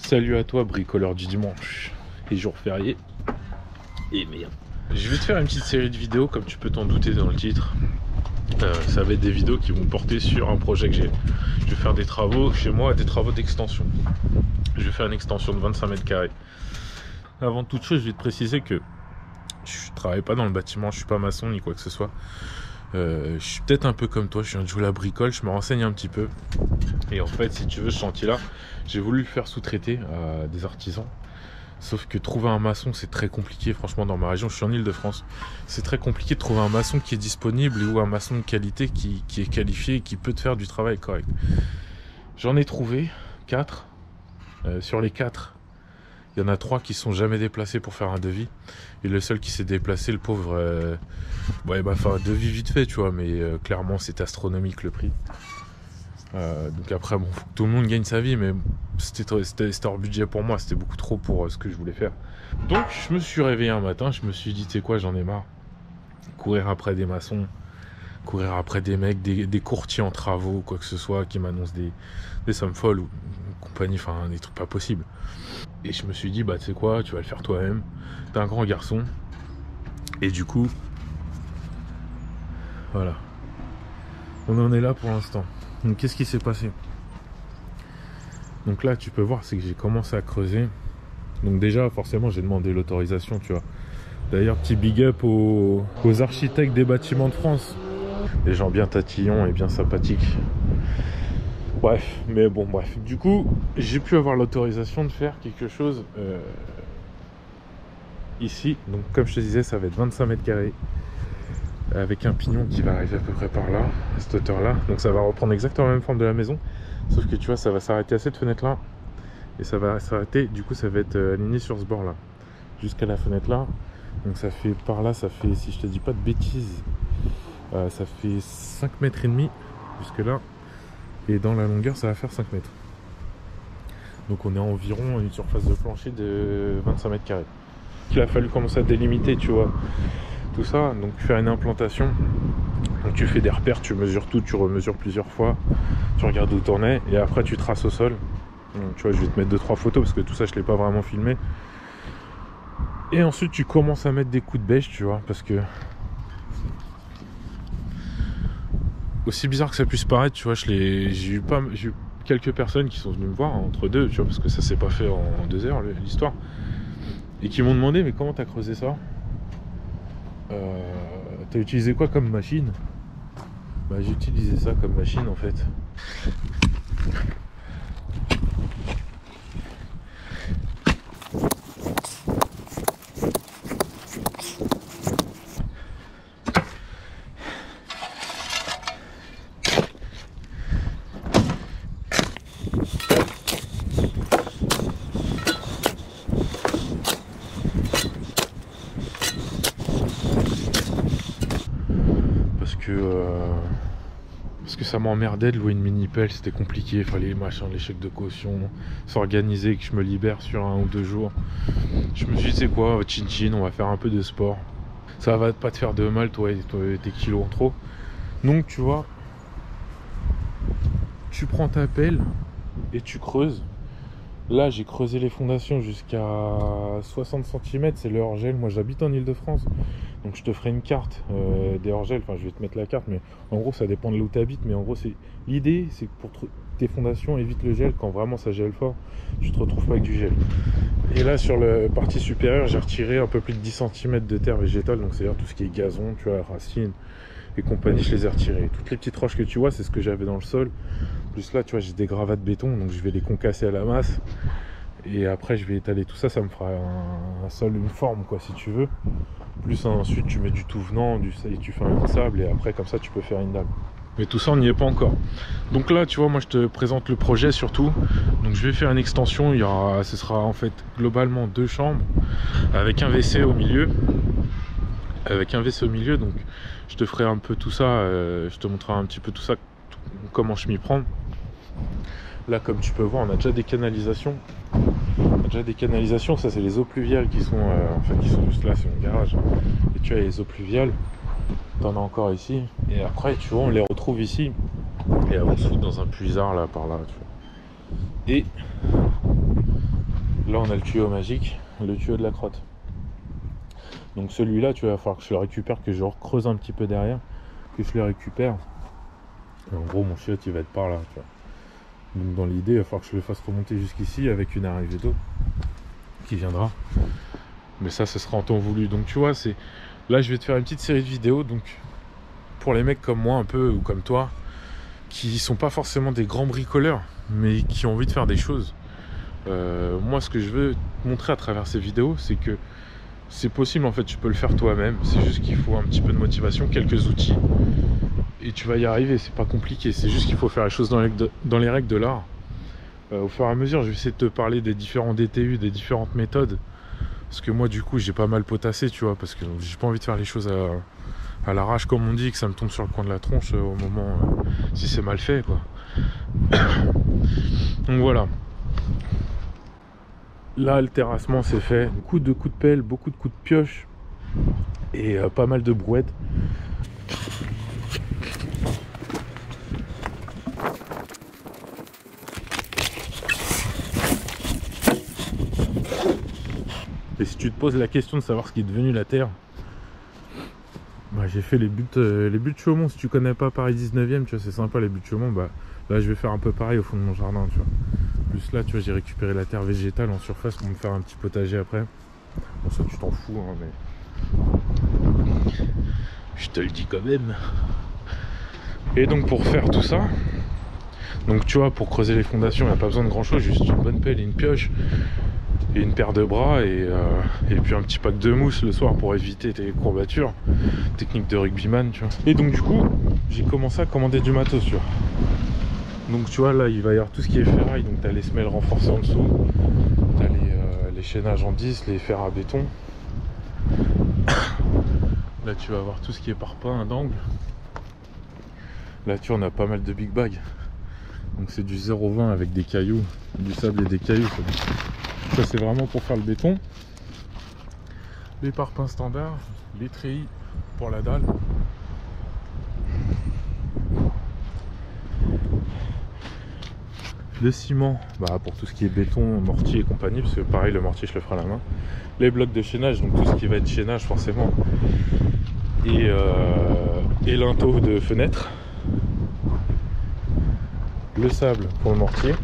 Salut à toi, bricoleur du dimanche et jour férié. Et merde. Je vais te faire une petite série de vidéos, comme tu peux t'en douter dans le titre. Ça va être des vidéos qui vont porter sur un projet que j'ai. Je vais faire des travaux chez moi, des travaux d'extension. Je vais faire une extension de 25 mètres carrés. Avant toute chose, je vais te préciser que je travaille pas dans le bâtiment, je suis pas maçon ni quoi que ce soit. Je suis peut-être un peu comme toi, je suis un joueur à la bricole, je me renseigne un petit peu. Et en fait, si tu veux, ce chantier-là, j'ai voulu le faire sous-traiter à des artisans. Sauf que trouver un maçon, c'est très compliqué. Franchement, dans ma région, je suis en Île-de-France. C'est très compliqué de trouver un maçon qui est disponible ou un maçon de qualité qui est qualifié et qui peut te faire du travail correct. J'en ai trouvé 4. Sur les 4, il y en a 3 qui sont jamais déplacés pour faire un devis. Et le seul qui s'est déplacé, le pauvre, il m'a fait un devis vite fait, tu vois. Mais clairement, c'est astronomique le prix. Donc après, bon, faut que tout le monde gagne sa vie, mais c'était hors budget pour moi, c'était beaucoup trop pour ce que je voulais faire. Donc je me suis réveillé un matin, je me suis dit, tu sais quoi, j'en ai marre. Courir après des maçons, courir après des mecs, des courtiers en travaux, quoi que ce soit, qui m'annoncent des sommes folles ou compagnie, enfin des trucs pas possibles. Et je me suis dit, bah tu sais quoi, tu vas le faire toi-même, t'es un grand garçon. Et du coup, voilà. On en est là pour l'instant. Donc qu'est-ce qui s'est passé? Donc là tu peux voir, c'est que j'ai commencé à creuser. Donc déjà forcément j'ai demandé l'autorisation, tu vois. D'ailleurs petit big up aux architectes des bâtiments de France. Des gens bien tatillons et bien sympathiques. Bref, mais bon bref. Du coup j'ai pu avoir l'autorisation de faire quelque chose ici. Donc comme je te disais, ça va être 25 mètres carrés. Avec un pignon qui va arriver à peu près par là, à cette hauteur là. Donc ça va reprendre exactement la même forme de la maison. Sauf que tu vois, ça va s'arrêter à cette fenêtre là. Et ça va s'arrêter, du coup ça va être aligné sur ce bord là. Jusqu'à la fenêtre là. Donc ça fait par là, ça fait, si je te dis pas de bêtises, ça fait 5 mètres et demi jusque là. Et dans la longueur ça va faire 5 mètres. Donc on est à environ une surface de plancher de 25 mètres carrés. Il a fallu commencer à délimiter, tu vois, tout ça, donc faire une implantation. Donc tu fais des repères, tu mesures tout, tu remesures plusieurs fois, tu regardes où t'en es et après tu traces au sol. Donc, tu vois, je vais te mettre 2-3 photos parce que tout ça je l'ai pas vraiment filmé. Et ensuite tu commences à mettre des coups de bêche, tu vois, parce que aussi bizarre que ça puisse paraître, tu vois, j'ai eu quelques personnes qui sont venues me voir entre deux, tu vois, parce que ça s'est pas fait en 2 heures l'histoire, et qui m'ont demandé mais comment t'as creusé ça? T'as utilisé quoi comme machine? Bah j'ai utilisé ça comme machine en fait. Parce que ça m'emmerdait de louer une mini-pelle, c'était compliqué, il fallait les chèques de caution, s'organiser, que je me libère sur 1 ou 2 jours. Je me suis dit, c'est quoi, chin chin, on va faire un peu de sport. Ça va pas te faire de mal, toi et tes kilos en trop. Donc tu vois, tu prends ta pelle et tu creuses. Là j'ai creusé les fondations jusqu'à 60 cm, c'est le hors-gel. Moi j'habite en Île-de-France, donc je te ferai une carte des hors-gel. Enfin je vais te mettre la carte, mais en gros ça dépend de là où tu habites. Mais en gros l'idée c'est que pour tes fondations évite le gel. Quand vraiment ça gèle fort, tu te retrouves pas avec du gel. Et là sur la partie supérieure j'ai retiré un peu plus de 10 cm de terre végétale. Donc c'est à dire tout ce qui est gazon, tu vois, racines et compagnie, je les ai retirées. Toutes les petites roches que tu vois, c'est ce que j'avais dans le sol. Plus là, tu vois, j'ai des gravats de béton, donc je vais les concasser à la masse. Et après, je vais étaler tout ça, ça me fera un sol, une forme, quoi, si tu veux. Plus ensuite, tu mets du tout venant, et tu fais un peu de sable, et après, comme ça, tu peux faire une dalle. Mais tout ça, on n'y est pas encore. Donc là, tu vois, moi, je te présente le projet surtout. Donc, je vais faire une extension. Ce sera en fait globalement 2 chambres avec un WC au milieu. Donc je te ferai un peu tout ça, je te montrerai un petit peu tout ça, comment je m'y prends. Là comme tu peux voir on a déjà des canalisations. Ça c'est les eaux pluviales qui sont qui sont juste là, c'est mon garage. Et tu as les eaux pluviales, t'en as encore ici. Et après tu vois on les retrouve ici. Et elles vont se foutre dans un puisard là par là, tu vois. Et Là on a le tuyau magique, le tuyau de la crotte. Donc celui-là, tu vas falloir que je le récupère, que je creuse un petit peu derrière, que je le récupère. Et en gros mon chiotte il va être par là, tu vois. Donc dans l'idée, il va falloir que je le fasse remonter jusqu'ici avec une arrivée d'eau qui viendra. Mais ça, ce sera en temps voulu. Donc tu vois, c'est là je vais te faire une petite série de vidéos. Donc pour les mecs comme moi un peu, ou comme toi, qui sont pas forcément des grands bricoleurs, mais qui ont envie de faire des choses. Moi ce que je veux te montrer à travers ces vidéos, c'est que c'est possible en fait, tu peux le faire toi-même. C'est juste qu'il faut un petit peu de motivation, quelques outils. Et tu vas y arriver, c'est pas compliqué. C'est juste qu'il faut faire les choses dans les règles de l'art. Au fur et à mesure, je vais essayer de te parler des différents DTU, des différentes méthodes. Parce que moi du coup j'ai pas mal potassé, tu vois, parce que j'ai pas envie de faire les choses à l'arrache comme on dit, que ça me tombe sur le coin de la tronche au moment si c'est mal fait quoi. Donc voilà. Là le terrassement c'est fait. Beaucoup de coups de pelle, beaucoup de coups de pioche et pas mal de brouettes. Et si tu te poses la question de savoir ce qui est devenu la terre, bah, j'ai fait les buts de Chaumont. Si tu connais pas Paris 19e, tu vois, c'est sympa les buts de Chaumont. Bah, là, je vais faire un peu pareil au fond de mon jardin, tu vois. Plus là, tu vois, j'ai récupéré la terre végétale en surface pour me faire un petit potager après. Bon, ça, tu t'en fous, hein, mais je te le dis quand même. Et donc, pour faire tout ça, donc tu vois, pour creuser les fondations, il n'y a pas besoin de grand chose, juste une bonne pelle et une pioche. Et une paire de bras et puis un petit pack de mousse le soir pour éviter tes courbatures. Technique de rugbyman, tu vois. Et donc du coup, j'ai commencé à commander du matos, tu vois. Donc tu vois, là, il va y avoir tout ce qui est ferraille. Donc tu as les semelles renforcées en dessous. Tu as les chaînages en 10, les fers à béton. Là, tu vas avoir tout ce qui est parpaing d'angle. Là, tu vois, on a pas mal de big bag. Donc c'est du 0,20 avec des cailloux, du sable et des cailloux. Ça c'est vraiment pour faire le béton. Les parpaings standards, les treillis pour la dalle. Le ciment, bah, pour tout ce qui est béton, mortier et compagnie, parce que pareil le mortier je le ferai à la main. Les blocs de chaînage, donc tout ce qui va être chaînage forcément. Et linteau de fenêtre. Le sable pour le mortier.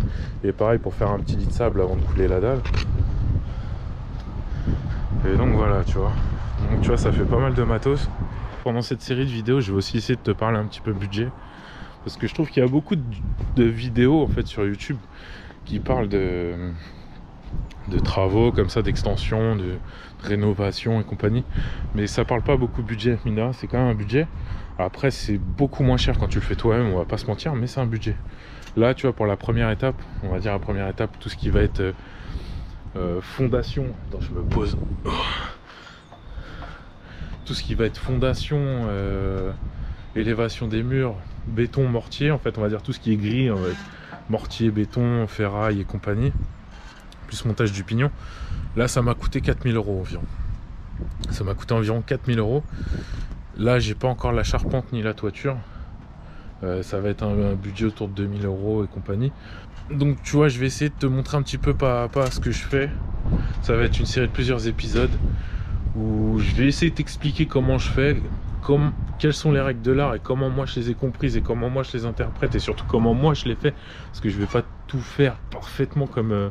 Et pareil pour faire un petit lit de sable avant de couler la dalle. Et donc voilà, tu vois. Donc tu vois, ça fait pas mal de matos. Pendant cette série de vidéos, je vais aussi essayer de te parler un petit peu budget. Parce que je trouve qu'il y a beaucoup de vidéos en fait sur YouTube qui parlent de travaux comme ça, d'extension, de rénovation et compagnie. Mais ça parle pas beaucoup de budget, mina, c'est quand même un budget. Après, c'est beaucoup moins cher quand tu le fais toi-même, on va pas se mentir, mais c'est un budget. Là, tu vois, pour la première étape, on va dire la première étape, tout ce qui va être fondation. Attends, je me pose. Tout ce qui va être fondation, élévation des murs, béton, mortier, en fait, on va dire tout ce qui est gris, mortier, béton, ferraille et compagnie, plus montage du pignon. Là, ça m'a coûté 4000 € environ. Ça m'a coûté environ 4000 €. Là, j'ai pas encore la charpente ni la toiture. Ça va être un budget autour de 2000 € et compagnie. Donc tu vois, je vais essayer de te montrer un petit peu pas à pas ce que je fais. Ça va être une série de plusieurs épisodes où je vais essayer de t'expliquer comment je fais, quelles sont les règles de l'art et comment moi je les ai comprises et comment moi je les interprète et surtout comment moi je les fais. Parce que je vais pas tout faire parfaitement comme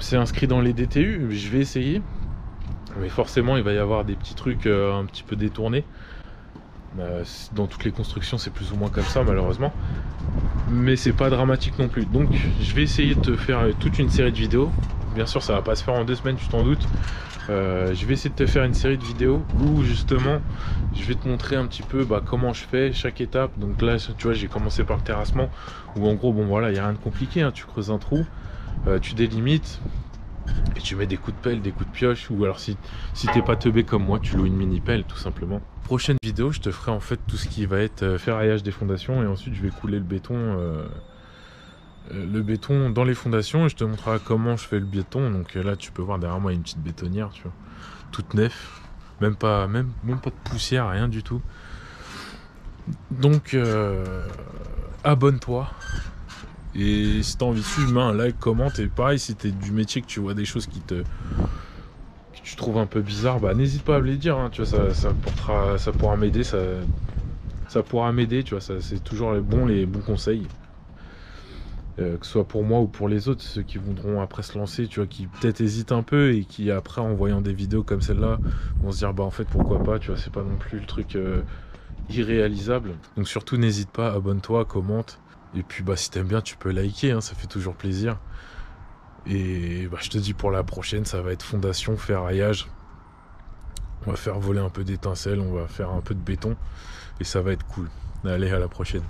c'est inscrit dans les DTU. Je vais essayer. Mais forcément il va y avoir des petits trucs un petit peu détournés. Dans toutes les constructions c'est plus ou moins comme ça malheureusement, mais c'est pas dramatique non plus. Donc je vais essayer de te faire toute une série de vidéos. Bien sûr ça va pas se faire en 2 semaines, tu t'en doutes. Je vais essayer de te faire une série de vidéos où justement je vais te montrer un petit peu comment je fais chaque étape. Donc là tu vois, j'ai commencé par le terrassement où en gros bon voilà, il n'y a rien de compliqué, hein. Tu creuses un trou, tu délimites et tu mets des coups de pelle, des coups de pioche, ou alors si t'es pas teubé comme moi, tu loues une mini pelle tout simplement. Prochaine vidéo, je te ferai en fait tout ce qui va être ferraillage des fondations et ensuite je vais couler le béton dans les fondations et je te montrerai comment je fais le béton. Donc là tu peux voir derrière moi une petite bétonnière, tu vois, toute neuve, même pas de poussière, rien du tout. Donc abonne-toi, Et si t'as envie de suivre, mets un like, commente. Et pareil, si t'es du métier que tu vois des choses que tu trouves un peu bizarres, bah n'hésite pas à me les dire, hein, tu vois, ça pourra m'aider, ça pourra m'aider, tu vois, c'est toujours les bons conseils. Que ce soit pour moi ou pour les autres, ceux qui voudront après se lancer, tu vois, qui peut-être hésitent un peu et qui après en voyant des vidéos comme celle-là vont se dire bah en fait pourquoi pas, tu vois, c'est pas non plus le truc irréalisable. Donc surtout n'hésite pas, abonne-toi, commente. Et puis bah si t'aimes bien tu peux liker, hein, ça fait toujours plaisir. Et bah je te dis pour la prochaine ça va être fondation, ferraillage. On va faire voler un peu d'étincelles, on va faire un peu de béton et ça va être cool. Allez, à la prochaine.